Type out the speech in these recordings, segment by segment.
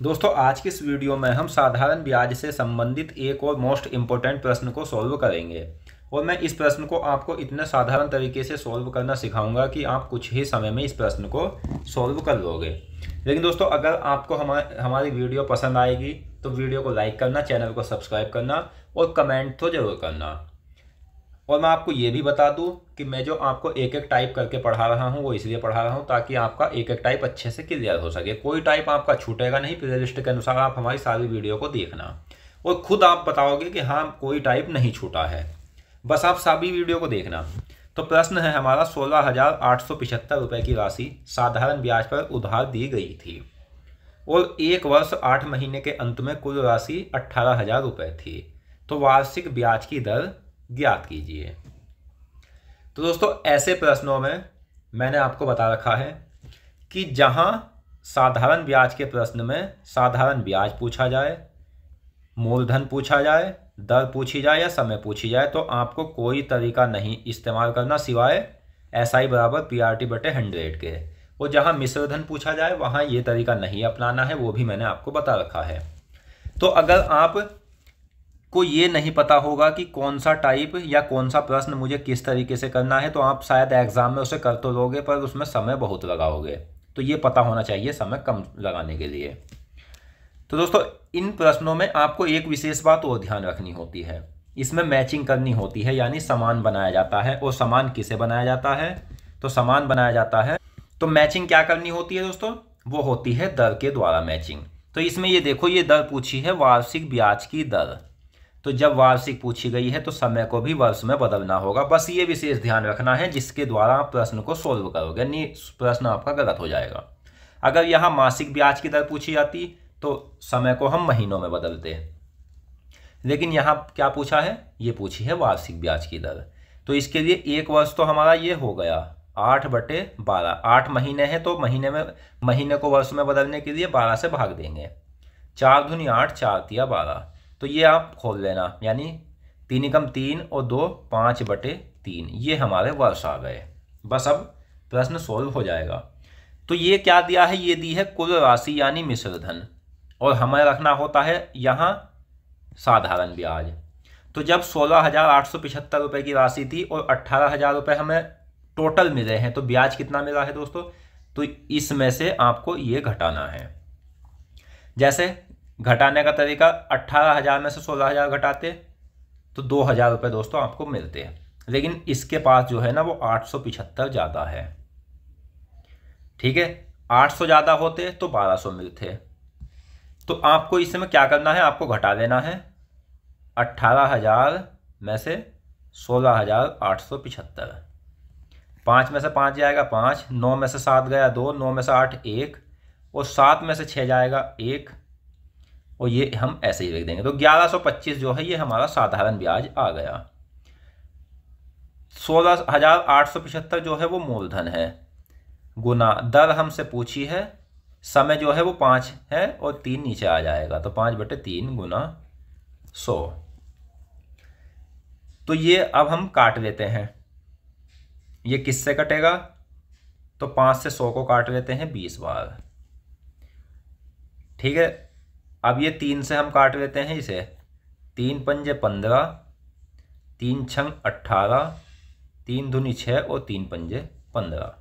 दोस्तों आज की इस वीडियो में हम साधारण ब्याज से संबंधित एक और मोस्ट इम्पोर्टेंट प्रश्न को सॉल्व करेंगे। और मैं इस प्रश्न को आपको इतने साधारण तरीके से सॉल्व करना सिखाऊंगा कि आप कुछ ही समय में इस प्रश्न को सॉल्व कर लोगे। लेकिन दोस्तों अगर आपको हमारी वीडियो पसंद आएगी तो वीडियो को लाइक करना, चैनल को सब्सक्राइब करना और कमेंट तो ज़रूर करना। और मैं आपको ये भी बता दूं कि मैं जो आपको एक एक टाइप करके पढ़ा रहा हूं वो इसलिए पढ़ा रहा हूं ताकि आपका एक एक टाइप अच्छे से क्लियर हो सके। कोई टाइप आपका छूटेगा नहीं। प्ले लिस्ट के अनुसार आप हमारी सारी वीडियो को देखना और खुद आप बताओगे कि हाँ कोई टाइप नहीं छूटा है। बस आप सभी वीडियो को देखना। तो प्रश्न है हमारा 16,875 रुपये की राशि साधारण ब्याज पर उधार दी गई थी और 1 वर्ष 8 महीने के अंत में कुल राशि 18,000 रुपये थी। तो वार्षिक ब्याज की दर ज्ञात कीजिए। तो दोस्तों ऐसे प्रश्नों में मैंने आपको बता रखा है कि जहां साधारण ब्याज के प्रश्न में साधारण ब्याज पूछा जाए, मूलधन पूछा जाए, दर पूछी जाए या समय पूछी जाए तो आपको कोई तरीका नहीं इस्तेमाल करना सिवाय SI बराबर PRT बटे 100 के। और जहां मिश्रधन पूछा जाए वहां ये तरीका नहीं अपनाना है, वो भी मैंने आपको बता रखा है। तो अगर आप को ये नहीं पता होगा कि कौन सा टाइप या कौन सा प्रश्न मुझे किस तरीके से करना है तो आप शायद एग्जाम में उसे कर तो लोगे पर उसमें समय बहुत लगाओगे। तो ये पता होना चाहिए समय कम लगाने के लिए। तो दोस्तों इन प्रश्नों में आपको एक विशेष बात और ध्यान रखनी होती है, इसमें मैचिंग करनी होती है, यानी समान बनाया जाता है। और समान किसे बनाया जाता है? तो समान बनाया जाता है तो मैचिंग क्या करनी होती है दोस्तों? वो होती है दर के द्वारा मैचिंग। तो इसमें ये देखो, ये दर पूछी है वार्षिक ब्याज की दर। तो जब वार्षिक पूछी गई है तो समय को भी वर्ष में बदलना होगा। बस ये विशेष ध्यान रखना है जिसके द्वारा आप प्रश्न को सोल्व करोगे, नहीं प्रश्न आपका गलत हो जाएगा। अगर यहाँ मासिक ब्याज की दर पूछी जाती तो समय को हम महीनों में बदलते, लेकिन यहाँ क्या पूछा है? ये पूछी है वार्षिक ब्याज की दर। तो इसके लिए 1 वर्ष तो हमारा ये हो गया 8/12। 8 महीने हैं तो महीने को वर्ष में बदलने के लिए 12 से भाग देंगे। 4 दूनी 8, 4 तिया 12। तो ये आप खोल लेना, यानी 3 एकम 3 और 2 5/3, ये हमारे वर्ष आ गए। बस अब प्रश्न सोल्व हो जाएगा। तो ये क्या दिया है? ये दी है कुल राशि यानी मिश्रधन, और हमें रखना होता है यहाँ साधारण ब्याज। तो जब 16,875 रुपये की राशि थी और 18,000 रुपये हमें टोटल मिले हैं तो ब्याज कितना मिला है दोस्तों? तो इसमें से आपको ये घटाना है। जैसे घटाने का तरीका, 18,000 में से 16,000 घटाते तो 2,000 रुपये दोस्तों आपको मिलते हैं। लेकिन इसके पास जो है ना वो 875 ज़्यादा है। ठीक है, 800 ज़्यादा होते तो 1200 मिलते। तो आपको इसमें क्या करना है? आपको घटा देना है 18,000 में से 16,875। 5 में से 5 जाएगा 5, 9 में से 7 गया 2, 9 में से 8 1 और 7 में से 6 जाएगा 1, और ये हम ऐसे ही लिख देंगे। तो 1125 जो है ये हमारा साधारण ब्याज आ गया। 16,875 जो है वो मूलधन है, गुना दर हमसे पूछी है, समय जो है वो 5 है और 3 नीचे आ जाएगा तो 5/3 गुना 100। तो ये अब हम काट लेते हैं। ये किससे कटेगा? तो 5 से 100 को काट लेते हैं 20 बार। ठीक है, अब ये 3 से हम काट लेते हैं इसे। 3 पंजे 15, 3 छंग 18, 3 दूनी 6 और 3 पंजे 15।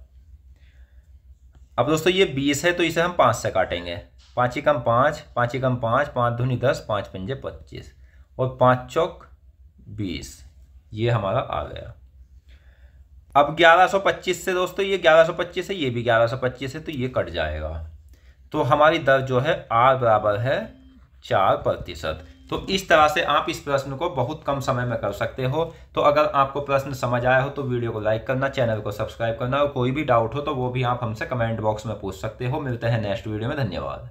अब दोस्तों ये 20 है तो इसे हम 5 से काटेंगे। 5 एकम 5, 5 एकम 5, 5 दूनी 10, 5 पंजे 25 और 5 चौक 20। ये हमारा आ गया। अब 1125 से दोस्तों ये 1125 है, ये भी 1125 है तो ये कट जाएगा। तो हमारी दर जो है R बराबर है 4%। तो इस तरह से आप इस प्रश्न को बहुत कम समय में कर सकते हो। तो अगर आपको प्रश्न समझ आया हो तो वीडियो को लाइक करना, चैनल को सब्सक्राइब करना, और कोई भी डाउट हो तो वो भी आप हमसे कमेंट बॉक्स में पूछ सकते हो। मिलते हैं नेक्स्ट वीडियो में। धन्यवाद।